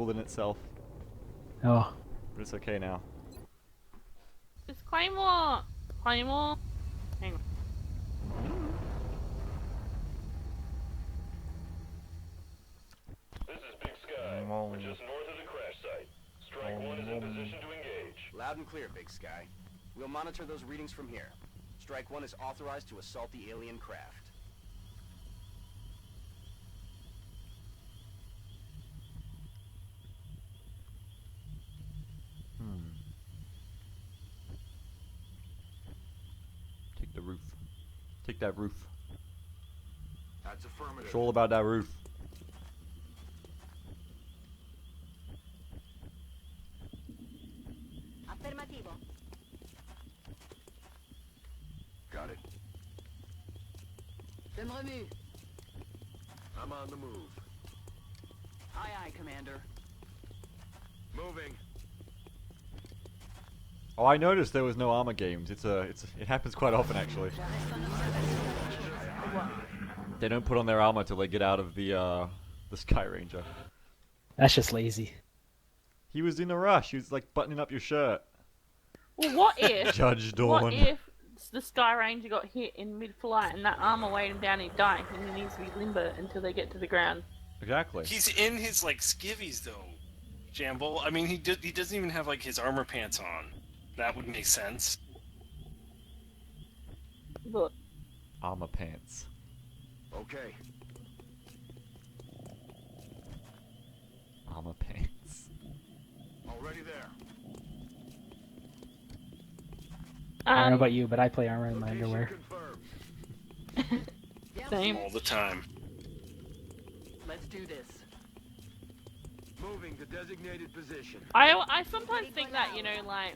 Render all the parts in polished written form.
in itself. Oh. But it's okay now. It's Claymore! Claymore? Hang on. This is Big Sky. We're just north of the crash site. Strike 1 is in position to engage. Loud and clear, Big Sky. We'll monitor those readings from here. Strike 1 is authorized to assault the alien craft. Take the roof. Take that roof. That's affirmative. It's all about that roof. Affermativo. Got it. Bienvenue. I'm on the move. Aye, aye, Commander. Moving. Oh, I noticed there was no armor games. It happens quite often actually. They don't put on their armor till they get out of the Sky Ranger. That's just lazy. He was in a rush. He was like buttoning up your shirt. Well, what if... Judge Dawn. What if the Sky Ranger got hit in mid-flight and that armor weighed him down and he died and he needs to be limber until they get to the ground? Exactly. He's in his, like, skivvies, though, Jamble. I mean, he doesn't even have, like, his armor pants on. That would make sense. Look. Armor pants. Okay. Armor pants. Already there. I don't know about you, but I play armor in my Location underwear. confirmed. Same. All the time. Let's do this. Moving to designated position. I sometimes think that, you know, like,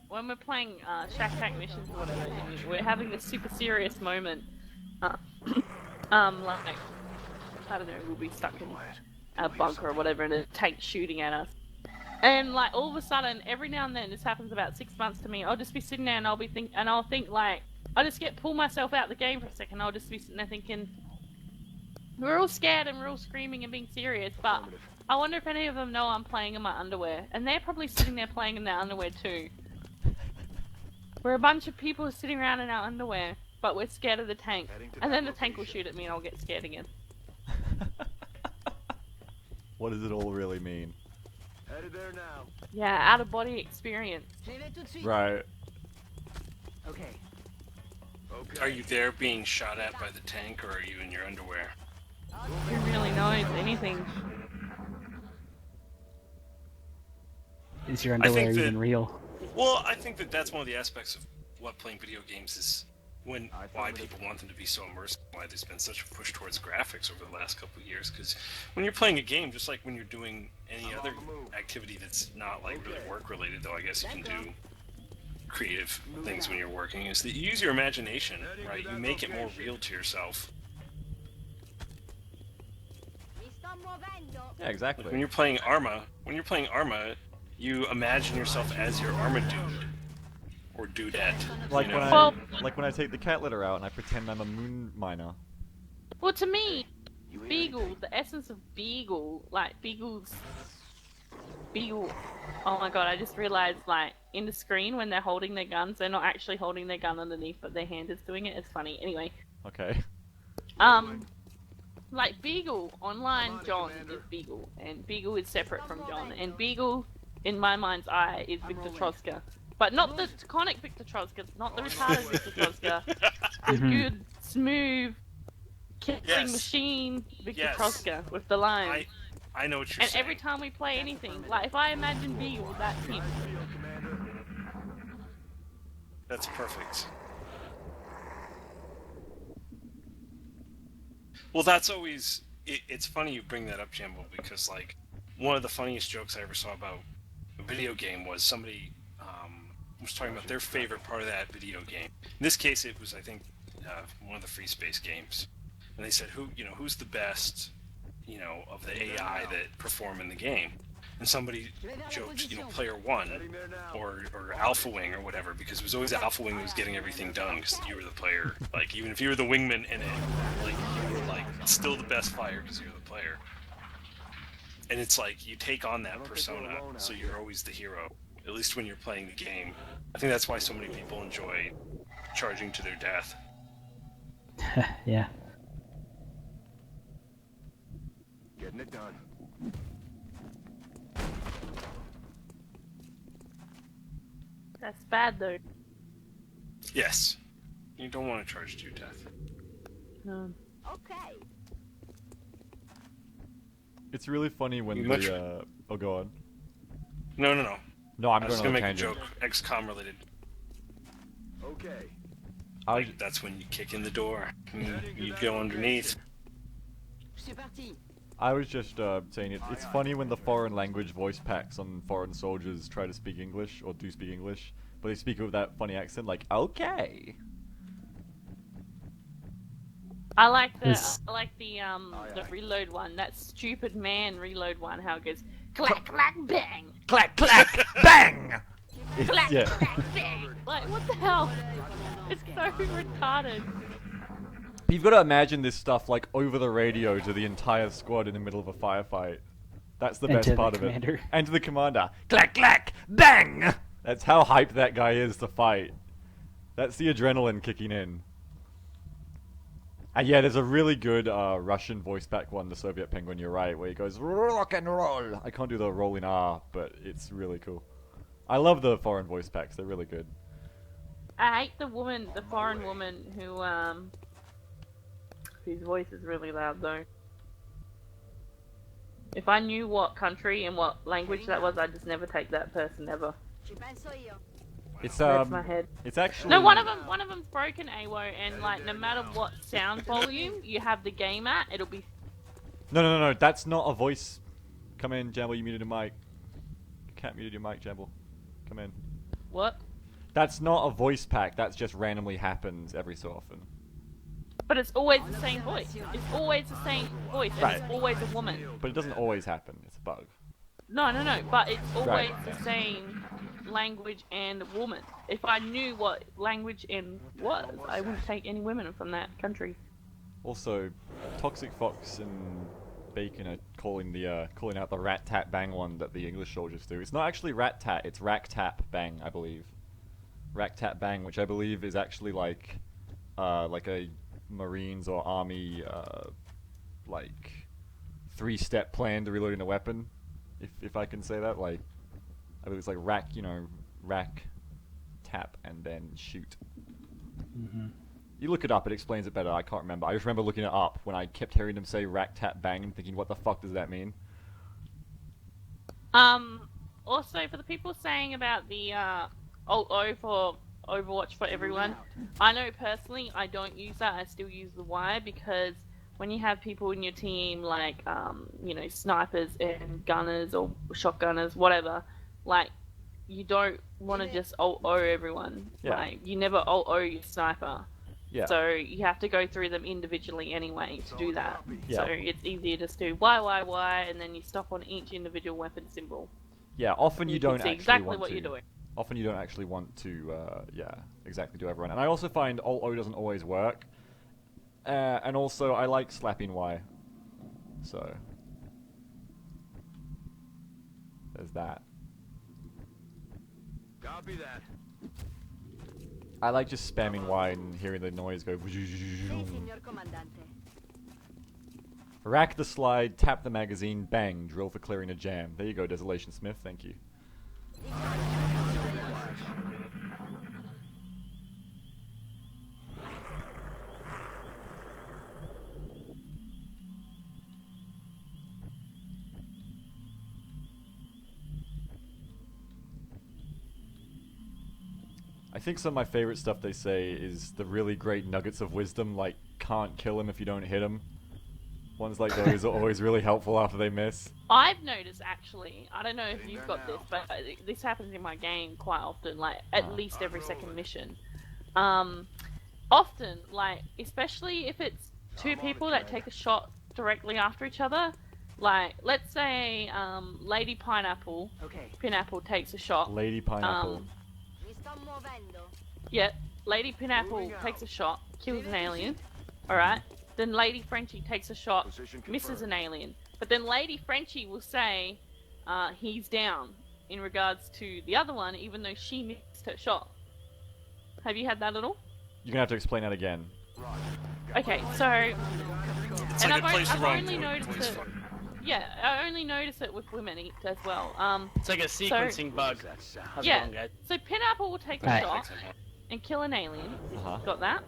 when we're playing Shack Pack missions or whatever, we're having this super serious moment. Like, I don't know, we'll be stuck in a bunker or whatever and a tank shooting at us. And like all of a sudden, every now and then, this happens about 6 months to me, I'll just be sitting there and I'll think like, I'll just pull myself out of the game for a second, I'll just be sitting there thinking, we're all scared and we're all screaming and being serious, but I wonder if any of them know I'm playing in my underwear. And they're probably sitting there playing in their underwear too. We're a bunch of people sitting around in our underwear, but we're scared of the tank. And then the tank will shoot at me and I'll get scared again. What does it all really mean? Headed there now. Yeah, out of body experience. Right. Okay. Okay. Are you there being shot at by the tank, or are you in your underwear? Who really knows anything? Is your underwear think that- even real? Well, I think that's one of the aspects of what playing video games is, why people want them to be so immersive, why there's been such a push towards graphics over the last couple of years, because when you're playing a game, just like when you're doing any other activity that's not like really work-related, though I guess you can do creative things when you're working, is that you use your imagination, right? You make it more real to yourself. Yeah, exactly. When you're playing Arma, you imagine yourself as your Arma dude. Or dudette. Like you know? when I take the cat litter out and I pretend I'm a moon miner. Well, to me, Beagle, the essence of Beagle, like Beagle. Oh my god! I just realized, like, in the screen when they're holding their guns, they're not actually holding their gun underneath, but their hand is doing it. It's funny. Anyway. Okay. Like Beagle online, John is Beagle, and Beagle is separate from John, and Beagle, in my mind's eye, is Victor Troska. But not the iconic Victor Troska, not the retarded Victor Troska. The good, smooth, killing machine Victor Troska with the line. I know what you're saying. And every time we play anything, like if I imagine Beagle, that's him. That's perfect. Well, that's always... It's funny you bring that up, Jambo, because, like, one of the funniest jokes I ever saw about a video game was somebody... was talking about their favorite part of that video game. In this case, it was, I think, one of the free space games. And they said, who's the best, of the AI that perform in the game? And somebody joked, player one, or Alpha Wing or whatever, because it was always Alpha Wing that was getting everything done, because you were the player. Like, even if you were the wingman in it, like, you were, like, still the best fighter because you were the player. and it's like you take on that persona, so you're always the hero. At least when you're playing the game. I think that's why so many people enjoy charging to their death. Yeah. Getting it done. That's bad though. Yes. You don't want to charge to your death. Okay. It's really funny when You much- the oh, go on. No. No, I'm I was going gonna on a make a tangent. joke, XCOM related. Okay. Like, that's when you kick in the door. And you go underneath. C'est parti. I was just saying it's funny when the foreign language voice packs on foreign soldiers try to speak English or do speak English, but they speak with that funny accent like okay. I like the Yes. the reload one. That stupid man reload one. How it goes clack clack bang, Clack clack bang. clack Yeah. clack bang. Like what the hell? It's so retarded. You've got to imagine this stuff like over the radio to the entire squad in the middle of a firefight. That's the And best to the part of commander. it. And to the commander. Clack clack bang. That's how hyped that guy is to fight. That's the adrenaline kicking in. And yeah, there's a really good Russian voice pack one, the Soviet Penguin, you're right, where he goes, rock and roll! I can't do the rolling R, but it's really cool. I love the foreign voice packs, they're really good. I hate the foreign woman whose voice is really loud though. If I knew what country and what language that was, I'd just never take that person ever. Ci penso io. It's Hurts my head. it's actually... No, one of them's broken, AWO, and like no matter what sound volume you have the game at, it'll be. No, that's not a voice. Come in, Jamble, you muted your mic. Cat muted your mic, Jamble. Come in. What? That's not a voice pack, that's just randomly happens every so often. But it's always the same voice. It's always the same voice, and Right. it's always a woman. But it doesn't always happen, it's a bug. No, but it's always Right. the same language and woman. If I knew what language and was, I wouldn't take any women from that country. Also, Toxic Fox and Bacon are calling out the rat tat bang one that the English soldiers do. It's not actually rat tat, it's rack tap bang, I believe. Rack tap bang, which I believe is actually like a Marines or Army like 3-step plan to reloading a weapon, if I can say that. Like, I believe it's like rack, rack, tap, and then shoot. Mm-hmm. You look it up, it explains it better. I can't remember. I just remember looking it up when I kept hearing them say rack, tap, bang and thinking, what the fuck does that mean? Also, for the people saying about the Alt-O for Overwatch for everyone, I know personally I don't use that. I still use the Y because when you have people in your team like, snipers and gunners or shotgunners, whatever, like, you don't want to just Alt-O everyone. Yeah. Like, you never Alt-O your sniper. Yeah. So you have to go through them individually anyway to do that. Yeah. So it's easier just to Y, and then you stop on each individual weapon symbol. Yeah, often you can don't see actually exactly want what to. you're doing. Often you don't actually want to, exactly do everyone. And I also find Alt-O doesn't always work. And also, I like slapping Y. So, there's that. Copy that. I like just spamming Y and hearing the noise go. Sì, signor comandante. Rack the slide, tap the magazine, bang, drill for clearing a jam. There you go, Desolation Smith, thank you. I think some of my favorite stuff they say is the really great nuggets of wisdom, like can't kill him if you don't hit him. Ones like those are always really helpful after they miss. I've noticed actually, I don't know if you've got this, but this happens in my game quite often, like at least every second mission. Often, like, especially if it's two people that take a shot directly after each other, like, let's say Lady Pineapple, Okay. Pineapple takes a shot. Lady Pineapple. Mi sto muovendo. Yeah, Lady Pineapple takes a shot, kills an alien, alright? Then Lady Frenchie takes a shot, Position misses confirmed. an alien. But then Lady Frenchie will say, he's down in regards to the other one, even though she missed her shot. Have you had that at all? You're gonna have to explain that again. Okay, so It's and like I've, it plays the I've wrong only voice noticed it. fucker. Yeah, I only notice it with women as well. It's like a sequencing bug. How's it Yeah. going, guys? So Pineapple will take a Right. shot and kill an alien. Uh-huh. Got that?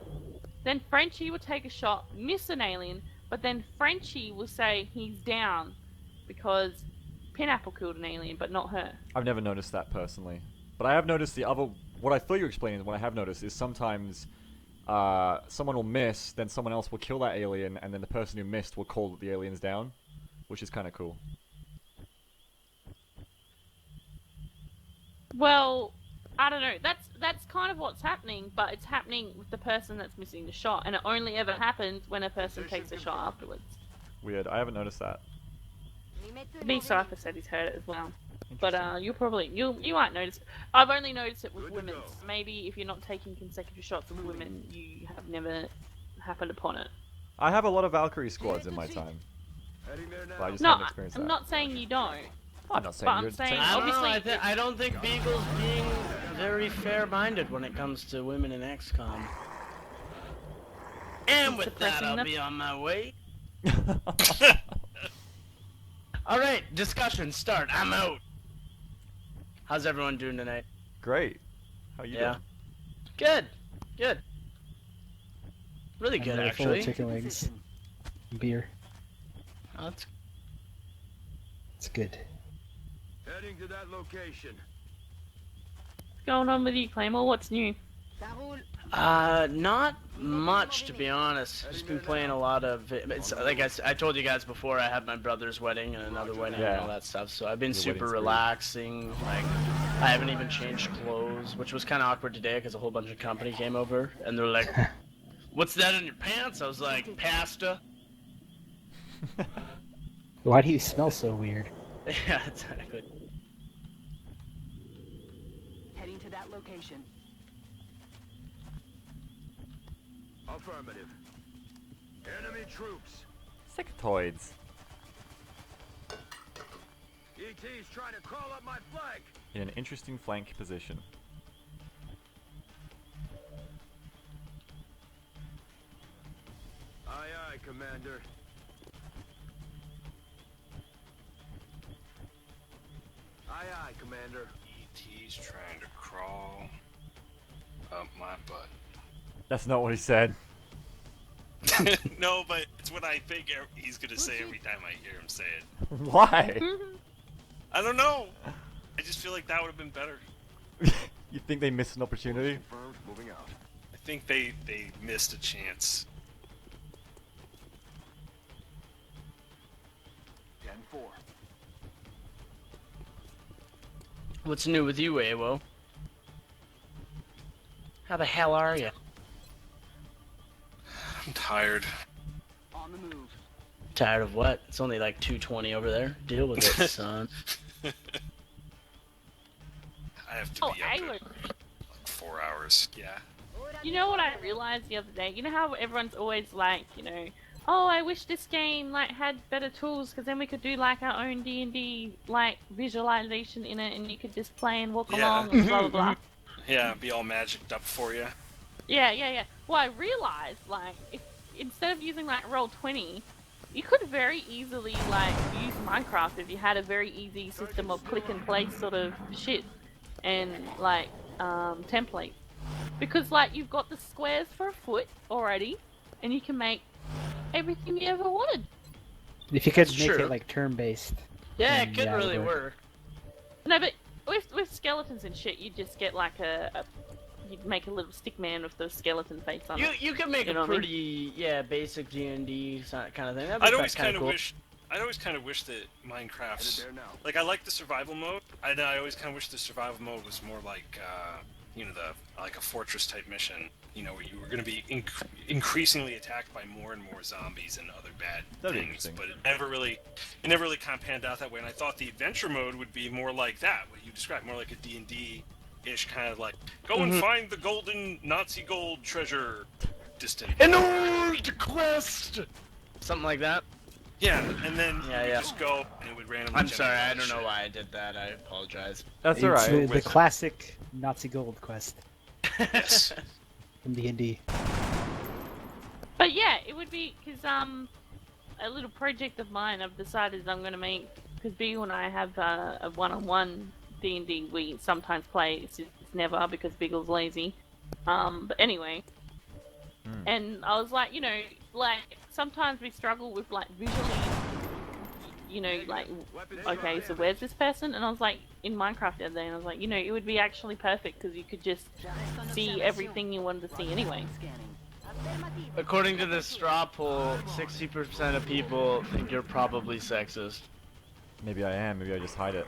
Then Frenchie will take a shot, miss an alien, but then Frenchie will say he's down because Pineapple killed an alien, but not her. I've never noticed that personally, but I have noticed the other. What I thought you were explaining, what I have noticed is sometimes someone will miss, then someone else will kill that alien, and then the person who missed will call the aliens down, which is kind of cool. Well, I don't know. That's kind of what's happening, but it's happening with the person that's missing the shot, and it only ever happens when a person takes a shot afterwards. Weird. I haven't noticed that. Mi metto in B movimento. Cypher said he's heard it as well. But you might notice it. I've only noticed it with women. Maybe if you're not taking consecutive shots with women, you have never happened upon it. I have a lot of Valkyrie squads in my time, Heading there now. but I just No, haven't experienced I'm that. not saying you don't. I'm not saying but I'm you're saying- I don't know. Obviously- I don't think Beagle's being very fair-minded when it comes to women in XCOM. And with that, Suppressing I'll them. be on my way. All right, discussion start. I'm out. How's everyone doing tonight? Great. How you Yeah. doing? Good. Good. Really I'm good, really full of actually. chicken wings. Beer. Oh, that's It's good. Heading to that location. What's going on with you, Claymore? What's new? Ça roule. Not much to be honest. Just been playing a lot of. It's like I told you guys before. I had my brother's wedding and another wedding Yeah. and all that stuff. So I've been Your super wedding's great. relaxing. Like I haven't even changed clothes, which was kind of awkward today because a whole bunch of company came over and they're like, "What's that in your pants?" I was like, "Pasta." Why do you smell so weird? Yeah, exactly. Heading to that location. Affirmative. Enemy troops. Sectoids. ET's trying to crawl up my flank. In an interesting flank position. Aye, aye, Commander. Aye, aye, Commander. ET's trying to crawl up my butt. That's not what he said. No, but it's what I think he's gonna say every time I hear him say it. Why? I don't know. I just feel like that would have been better. You think they missed an opportunity? Confirmed. Moving out. I think they missed a chance. 10-4. What's new with you, Awo? How the hell are you? I'm tired. On the move. Tired of what? It's only like 2:20 over there. Deal with it, son. I have to Oh, be up Ayla. at like 4 hours. Yeah. You know what I realized the other day? You know how everyone's always like, oh, I wish this game like had better tools because then we could do like our own D&D like visualization in it, and you could just play and walk Yeah. along and blah blah blah. Yeah, be all magicked up for you. Yeah. Well, I realized like if instead of using like Roll20, you could very easily like use Minecraft if you had a very easy system of click and place sort of shit and like template. Because like you've got the squares for a foot already, and you can make everything you ever wanted. If you could That's make true. it like turn-based. Yeah, it Mm, could yeah, it really would. work. No, but with skeletons and shit, you just get like you'd make a little stick man with the skeleton face on it. You could make You know a what I mean? pretty basic D&D kind of thing. That'd be I'd always kind kind of of cool. wish. I'd always kind of wish that Headed Minecraft's there now. like I like the survival mode. I always kind of wish the survival mode was more like like a fortress type mission. Where you were going to be increasingly attacked by more and more zombies and other bad That'd be things. interesting. But it never really kind of panned out that way. And I thought the adventure mode would be more like that, what you described, more like a D&D ish kind of like go and find the golden Nazi gold treasure. Distant. An old quest! Something like that. Yeah, and then Yeah, you yeah. just go and it would randomly. I'm sorry, generate I all don't the know shit. why I did that. I apologize. That's It's alright. the classic Nazi gold quest Yes. from D&D. But yeah, it would be because a little project of mine. I've decided I'm gonna make because Beagle and I have a one-on-one D&D. We sometimes play. It's never because Beagle's lazy. But anyway, and I was like, like sometimes we struggle with like visually, like okay, so where's this person? And I was like in Minecraft the other day, and I was like, it would be actually perfect because you could just see everything you wanted to see anyway. According to this straw poll, 60% of people think you're probably sexist. Maybe I am. Maybe I just hide it.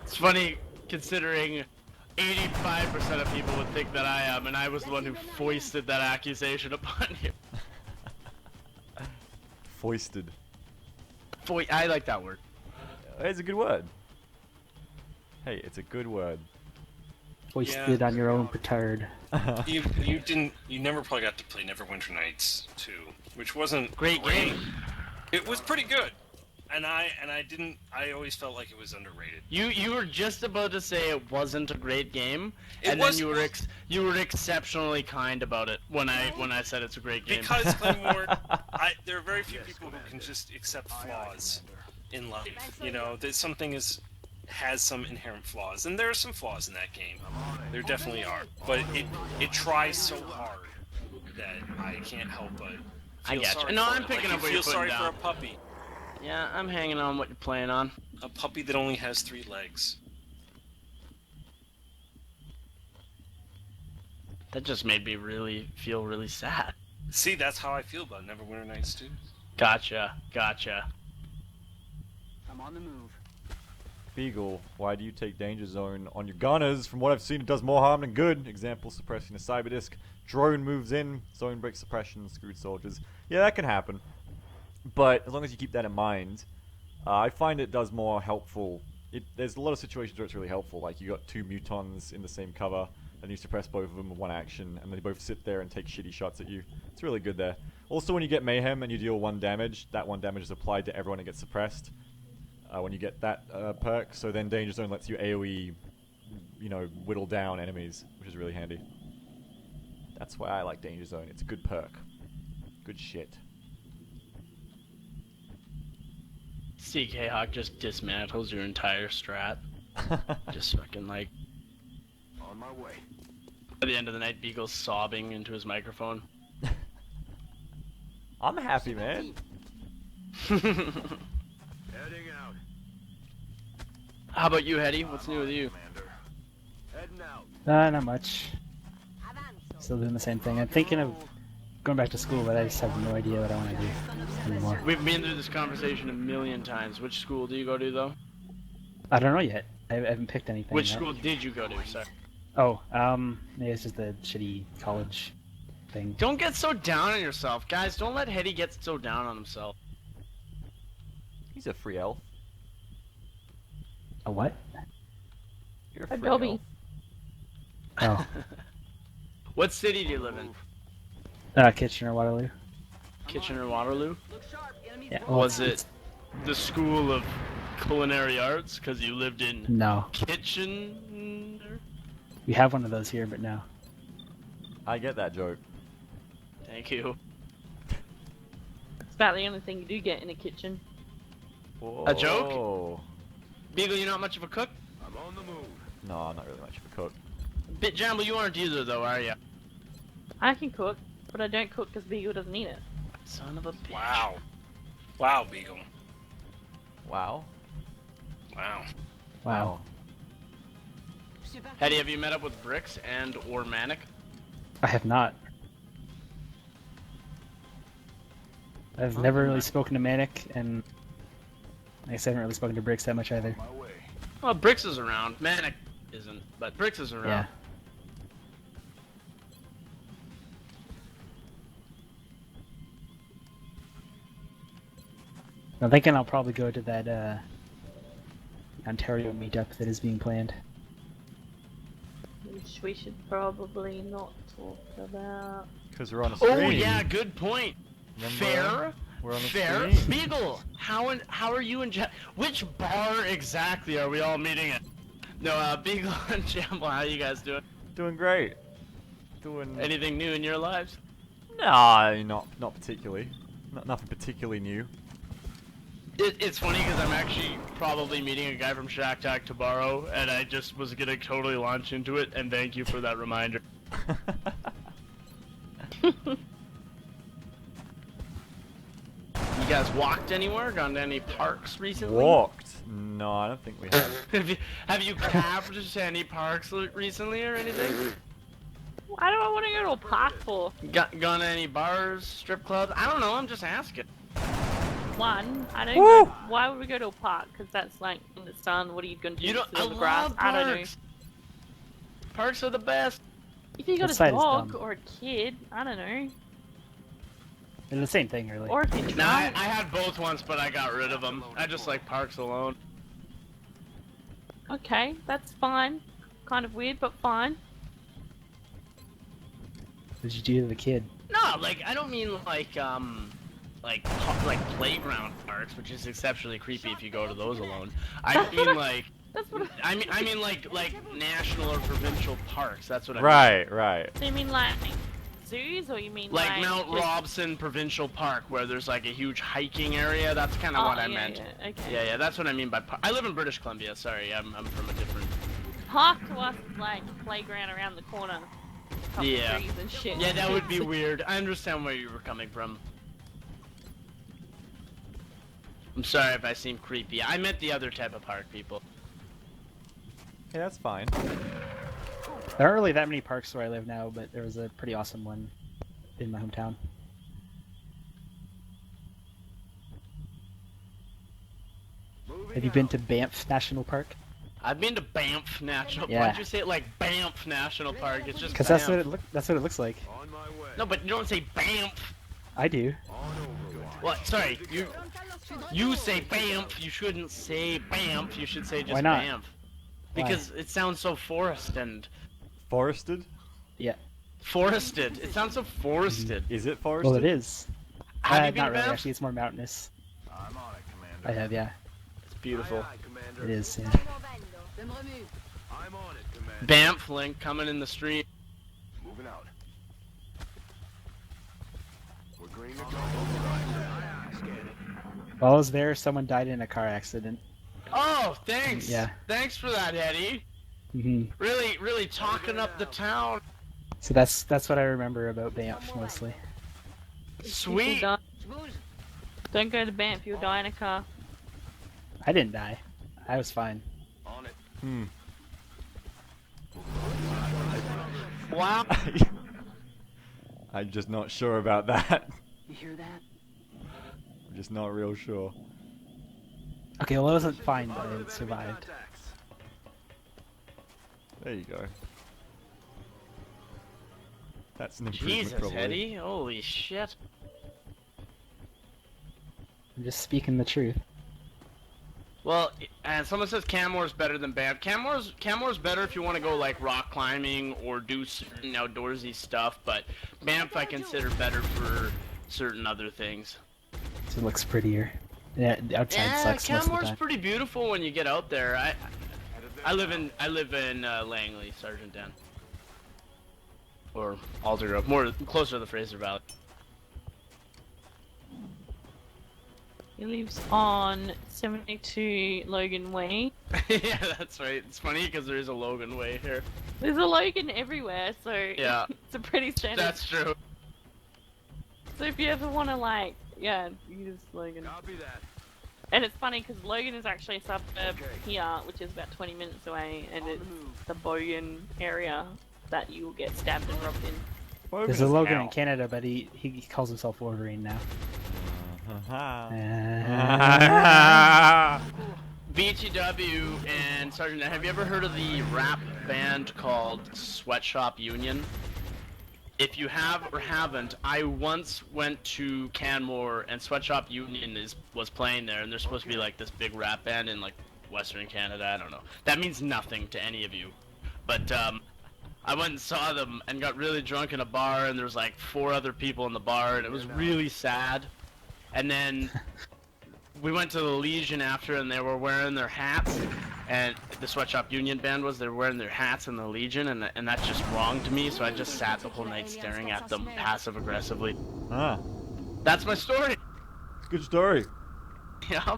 It's funny considering 85% of people would think that I am, and I was the one who foisted that accusation upon you. Foisted. I like that word. It's a good word. Hey, it's a good word. Hoisted on your own petard. You never probably got to play Neverwinter Nights 2, which wasn't Great game. It was pretty good, and I always felt like it was underrated. You were just about to say it wasn't a great game, It and was- then you were exceptionally kind about it when I said it's a great game. Because Claymore, there are very few people who can just accept flaws in life. That something has some inherent flaws, and there are some flaws in that game. There definitely are, but it tries so hard that I can't help but feel I gotcha. sorry No, for I'm it. picking Like, up what you you're feel sorry putting for a down. puppy, Yeah, I'm hanging on what you're playing on. a puppy that only has 3 legs. That just made me feel really sad. See, that's how I feel about Neverwinter Nights 2. Gotcha. I'm on the move. Beagle, why do you take Danger Zone on your gunners? From what I've seen, it does more harm than good. Example, suppressing a cyber disk. Drone moves in, zone break suppression, screwed soldiers. Yeah, that can happen. But as long as you keep that in mind, I find it does more helpful. There's a lot of situations where it's really helpful. Like you got 2 mutons in the same cover, and you suppress both of them with one action, and they both sit there and take shitty shots at you. It's really good there. Also, when you get Mayhem and you deal 1 damage, that 1 damage is applied to everyone that gets suppressed. When you get that perk, so then Danger Zone lets you AoE, whittle down enemies, which is really handy. That's why I like Danger Zone. It's a good perk. Good shit. CK Hawk just dismantles your entire strat. Just fucking like. On my way. At the end of the night, Beagle's sobbing into his microphone. I'm happy, man. Heading out. How about you, Hetty? What's new with you? Commander. Heading out. Not much. Still doing the same thing. I'm thinking of going back to school, but I just have no idea what I want to do anymore. We've been through this conversation a million times. Which school do you go to, though? I don't know yet. I haven't picked anything Which yet. school did you go to, sir? Oh, maybe it's just a shitty college thing. Don't get so down on yourself. Guys, don't let Hetty get so down on himself. He's a free elf. A what? You're a A free Dobby. elf. Oh, What city do you live in? Kitchener, Waterloo. Kitchener, Waterloo? Yeah. Well, Was it the School of Culinary Arts? Because you lived in No, Kitchener? we have one of those here, but no. I get that joke. Thank you. It's about the only thing you do get in a kitchen. A joke? Whoa. Beagle, you're not much of a cook? I'm on the move. No, I'm not really much of a cook. Bit Jamble, you aren't either, though, are you? I can cook, but I don't cook because Beagle doesn't eat it. Son of a bitch. Wow. Wow, Beagle. Wow. Wow. Wow. Hetty, have you met up with Bricks and or Manic? I have not. I've never really spoken to Manic, and I guess I haven't really spoken to Bricks that much either. My way. Well, Bricks is around. Manic isn't, but Bricks is around. Yeah. I'm thinking I'll probably go to that Ontario meetup that is being planned. Which we should probably not talk about. Because we're on a Oh stream. yeah, good point. Remember? Fair, We're on the Fair. stream. Beagle, how are you and which bar exactly are we all meeting at? No, Beagle and Jamble, how you guys doing? Doing great. Doing. Anything new in your lives? Nah, not particularly. Nothing particularly new. It's funny because I'm actually probably meeting a guy from Shack Tack tomorrow, and I just was gonna totally launch into it, and thank you for that reminder. You guys walked anywhere? Gone to any parks recently? Walked? No, I don't think we have. have you cabbed to any parks recently or anything? Why do I want to go to a park for? Gone to any bars, strip clubs? I don't know, I'm just asking. One, I don't Woo! know. Why would we go to a park? Because that's like in the sun. What are you going to do? You don't, Sit I on the grass? love I don't know. parks. Parks are the best. If you got a Outside is dog dumb. or a kid, I don't know. They're the same thing, really. Or if you're Nah, I drunk. had both once, but I got rid of them. I just like parks alone. Okay, that's fine. Kind of weird, but fine. What did you do to the kid? No, like I don't mean like playground parks, which is exceptionally creepy if you go to those alone. I mean like That's what. I mean like national or provincial parks. That's what I mean. Right. So you mean like zoos, or you mean Like Mount just- Robson Provincial Park, where there's like a huge hiking area. That's kind of Oh, what I yeah, meant. yeah, okay. Yeah, that's what I mean by park. I live in British Columbia. Sorry, I'm from a different. Park to us is like playground around the corner. Couple Yeah. trees and shit. Yeah, that would be weird. I understand where you were coming from. I'm sorry if I seem creepy. I meant the other type of park people. Yeah, that's fine. There aren't really that many parks where I live now, but there was a pretty awesome one in my hometown. Have you been to Banff National Park? I've been to Banff National. Yeah. Why'd you say it like Banff National Park? It's just Because that's Banff. what it looks like. On my way. No, but you don't say Banff. I do. On Overwatch. What? Sorry, you say Banff. You shouldn't say Banff. You should say just Why not? Banff. Why? Because it sounds so forest and Forested? Yeah. forested. It sounds so forested. Is it forested? Well, it is. Have you been not to really. Banff? Actually, it's more mountainous. I'm on it, Commander. I have, yeah. It's beautiful. Aye, aye, Commander. It is. Yeah. Ça me remue. I'm on it, Commander. Banff link coming in the stream. Moving out. We're green to go. Aye, aye, scanning. While I was there, someone died in a car accident. Oh, thanks. Yeah. Thanks for that, Eddie. hmm Really talking up the town. So that's what I remember about Banff mostly. Sweet. Je bouge. Don't go to Banff. You'll die in a car. I didn't die. I was fine. On it. Wow. I'm just not sure about that. You hear that? I'm just not real sure. Okay, well, I wasn't fine, but I survived. Contacts. There you go. That's an improvement, Jesus, probably. Eddie. Holy shit. I'm just speaking the truth. Well, and someone says Canmore's better than Banff. Canmore's better if you want to go like rock climbing or do certain outdoorsy stuff, but Banff I consider better for certain other things. So it looks prettier. Yeah, the outside Yeah, sucks most of the Canmore's time. pretty beautiful when you get out there. I live in Langley, Sergeant Dan, or Aldergrove, more closer to the Fraser Valley. He lives on 72 Logan Way. Yeah, that's right. It's funny because there is a Logan Way here. There's a Logan everywhere, so Yeah. it's a pretty standard. That's true. So if you ever want to like, yeah, use Logan. Copy that. And it's funny because Logan is actually a suburb Okay. here, which is about 20 minutes away, and On it's the move. the Bogan area that you will get stabbed and robbed in. There's a Logan in Ow. Canada, but he calls himself Wolverine now. Uh-huh. BTW and Sergeant, have you ever heard of the rap band called Sweatshop Union? If you have or haven't, I once went to Canmore and Sweatshop Union was playing there, and they're supposed to be like this big rap band in like Western Canada. I don't know. That means nothing to any of you, but I went and saw them and got really drunk in a bar, and there was like 4 other people in the bar, and it was really sad. and then we went to the Legion after, and they were wearing their hats, and the Sweatshop Union band was, they were wearing their hats in the Legion, and that's just wrong to me, so I just sat the whole night staring at them passive-aggressively. Ah, That's my story! good story. Yeah.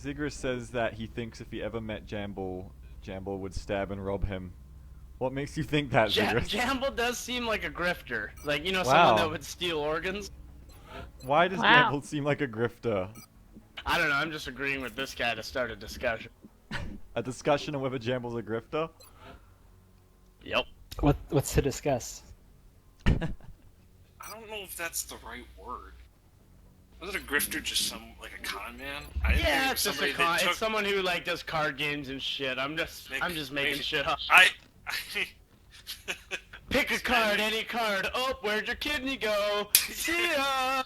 Zigris says that he thinks if he ever met Jamble, Jamble would stab and rob him. What makes you think that, Zigris? Jamble does seem like a grifter. Like, you know, Wow. someone that would steal organs. Why does Wow. Jamble seem like a grifter? I don't know, I'm just agreeing with this guy to start a discussion. A discussion on whether Jamble's a grifter? Yep. What's to discuss? I don't know if that's the right word. Wasn't a grifter just like a con man? I didn't think it Yeah, was it's just a somebody con. that took- It's someone who like does card games and shit. I'm just making shit up. I Pick a card, any card. Oh, where'd your kidney go? See ya.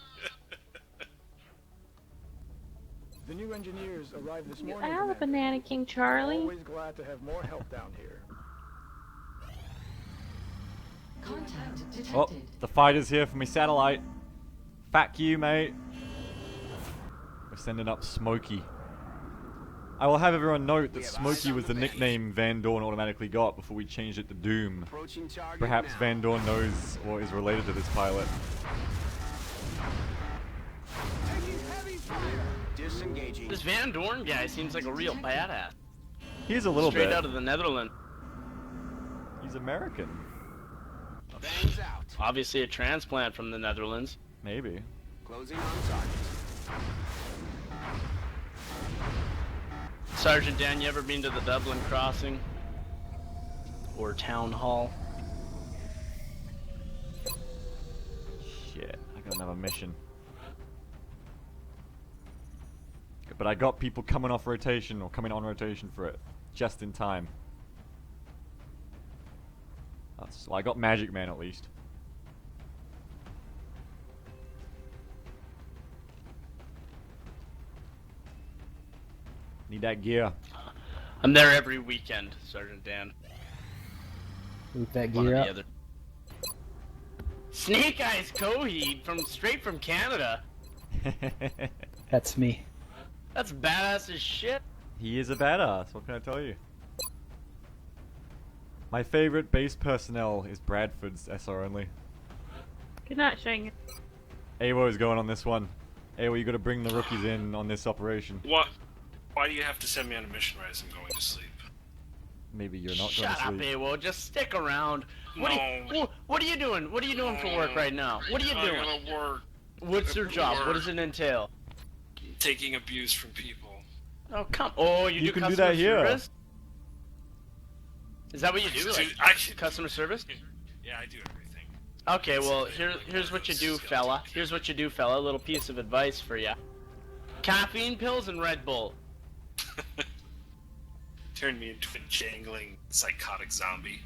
The new engineers arrived this You morning. are the Commander. Banana King, Charlie. Always glad to have more help down here. Contact detected. Oh, the fighter's here for me satellite. Fuck you, mate. We're sending up Smokey. I will have everyone note that Smokey was the nickname Van Dorn automatically got before we changed it to Doom. Approaching target Perhaps now. Van Dorn knows or is related to this pilot. Disengaging. This Van Dorn guy seems like a real badass. He's a little Straight bit. out of the Netherlands. He's American. Bangs out. Obviously a transplant from the Netherlands. Maybe. Closing on target. Sergeant Dan, you ever been to the Dublin Crossing? Or Town Hall? Shit, I got another mission. But I got people coming off rotation or coming on rotation for it. Just in time. Well, I got Magic Man at least. Need that gear. I'm there every weekend, Sergeant Dan. Loot that One or gear the up. other. Snake Eyes Coheed straight from Canada. That's me. That's badass as shit. He is a badass, what can I tell you? My favorite base personnel is Bradford's SR only. Good night, Shane. Awo is going on this one. Awo, you gotta bring the rookies in on this operation. what? Why do you have to send me on a mission right as I'm going to sleep? Maybe you're not Shut up, going to sleep. Awo. Just stick around. What, No. what are you doing? What are you doing for work right now? What are you I doing? gotta work. What's your job? What work. does it entail? Taking abuse from people. Oh, come. Oh, you do can do customer that here. service? Is that what you do? Like, I, customer service? yeah, I do everything. Okay, well, here's what you do, fella. Here's what you do, fella. A little piece of advice for you. Caffeine pills and Red Bull. Turned me into a jangling, psychotic zombie.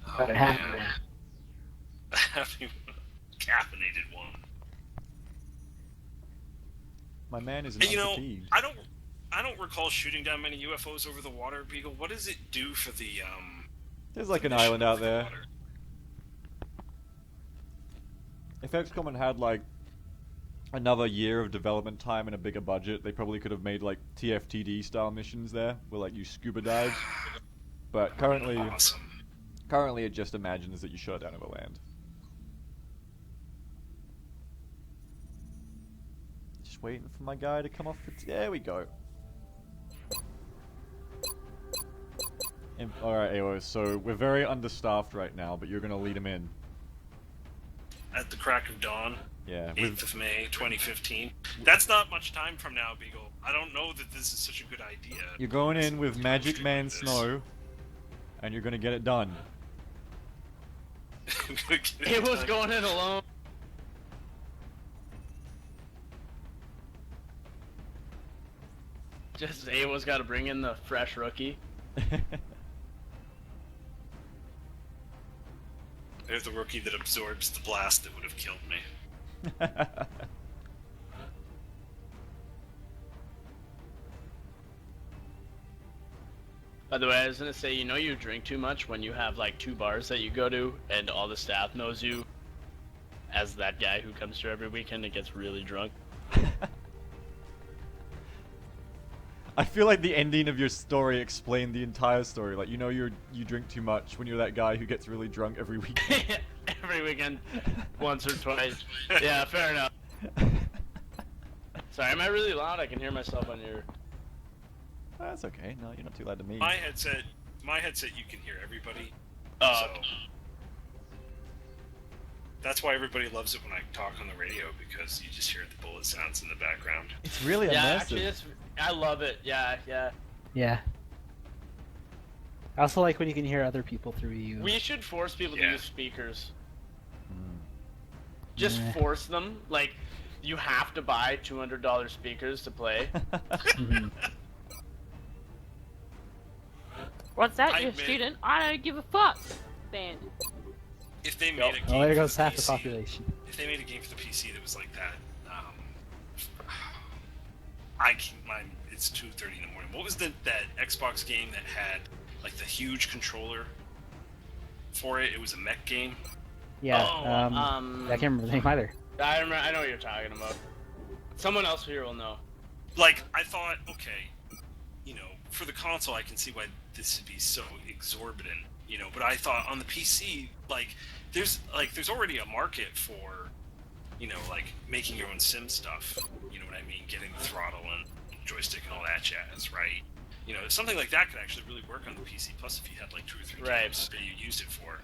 Oh, But it happened. man. Having a caffeinated one. My man is And you know, fatigued. I don't recall shooting down many UFOs over the water, Beagle. What does it do for the There's like an mission island out over the there. water? If XCOM had had like another year of development time and a bigger budget, they probably could have made like TFTD style missions there, where like you scuba dive. But currently, Awesome. it just imagines that you shut down over land. Just waiting for my guy to come off the. There we go. Alright, Awo, so we're very understaffed right now, but you're gonna lead him in. At the crack of dawn, Yeah, 8th of May, 2015. That's not much time from now, Beagle. I don't know that this is such a good idea. you're going in with Magic Doing Man this. Snow, and you're gonna get it done. It was going in alone. Just Awo's got to bring in the fresh rookie. There's the rookie that absorbs the blast that would have killed me. By the way, I was gonna say, you know, you drink too much when you have like 2 bars that you go to, and all the staff knows you as that guy who comes here every weekend and gets really drunk. I feel like the ending of your story explained the entire story. Like, you know, you drink too much when you're that guy who gets really drunk every weekend. Every weekend, once or twice. Yeah, fair enough. Sorry, am I really loud? I can hear myself on your... That's okay. No, you're not too loud to me. My headset, you can hear everybody. Oh, So that's why everybody loves it when I talk on the radio, because you just hear the bullet sounds in the background. It's really yeah, immersive. actually, I love it. Yeah. Yeah. I also like when you can hear other people through you. We should force people to use speakers. Mm. Just Nah. force them. Like, you have to buy $200 speakers to play. Mhm. What's that? I You're a admit- student? I don't give a fuck. Banned. If they made Yep. a game Well, there for goes the half the PC population. If they made a game for the PC that was like that, it's 2:30 in the morning. What was that Xbox game that had like the huge controller for it? It was a mech game. Yeah. Oh, I can't remember the name either. I know what you're talking about. Someone else here will know. Like, I thought, okay, you know, for the console, I can see why this would be so exorbitant, you know. But I thought on the PC, like, there's already a market for, you know, like making your own sim stuff. You know what I mean? Getting the throttle and joystick and all that jazz, right? You know, something like that could actually really work on the PC. Plus, if you had like 2 or 3 Right. games that you used it for.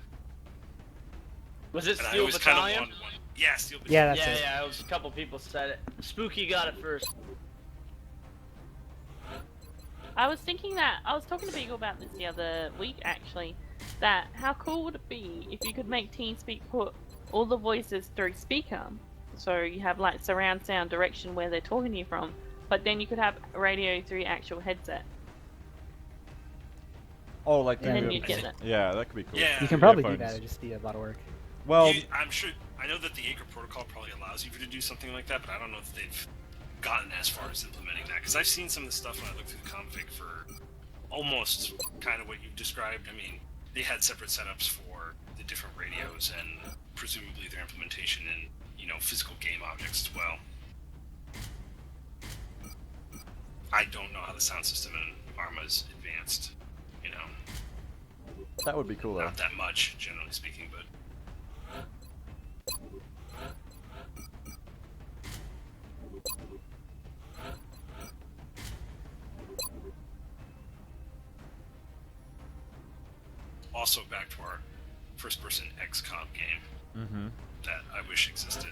Was it And I Steel always kind of Battalion? wanted one. Yeah, Steel Battalion. Yeah, that's Yeah, it. yeah, it was a couple people said it. Spooky got it first. I was thinking that I was talking to Beagle about this the other week actually. That how cool would it be if you could make TeamSpeak put all the voices through speaker, so you have like surround sound direction where they're talking to you from, but then you could have radio through your actual headset. Oh, like And then the- you'd get it. Yeah, that could be cool. Yeah. You can probably do Earphones. that. It'd just be a lot of work. Well, I'm sure. I know that the Acre protocol probably allows you to do something like that, but I don't know if they've gotten as far as implementing that. Because I've seen some of the stuff when I looked through the config for almost kind of what you've described. I mean, they had separate setups for the different radios and presumably their implementation in, you know, physical game objects as well. I don't know how the sound system in Arma is advanced. You know, that would be cool though. not that much, generally speaking, but. Also, back to our first-person XCOM game Mm-hmm. that I wish existed.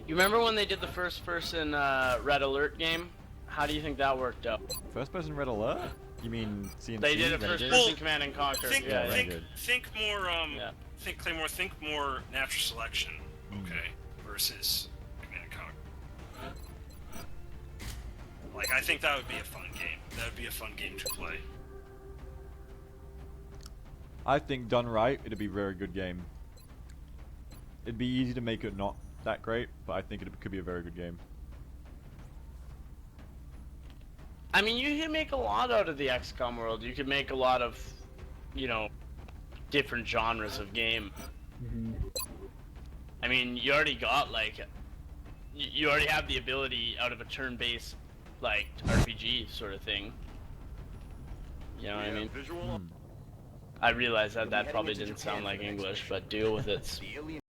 You remember when they did the first-person Red Alert game? How do you think that worked out? First person Red Alert? You mean CNC? They did a Renegade? first-person Well, Command and Conquer. Think, yeah, right. think, Good. think more. Yeah. Think Claymore. Think more natural selection. Mm. Okay, versus Command and Conquer. Like, I think that would be a fun game. That would be a fun game to play. I think done right, it'd be a very good game. It'd be easy to make it not that great, but I think it could be a very good game. I mean, you can make a lot out of the XCOM world. You could make a lot of, you know, different genres of game. Mhm. I mean, you already got, like, you already have the ability out of a turn-based, like, RPG sort of thing. You know what I mean? Hmm. I realize that that probably didn't sound like English, but deal with it. The alien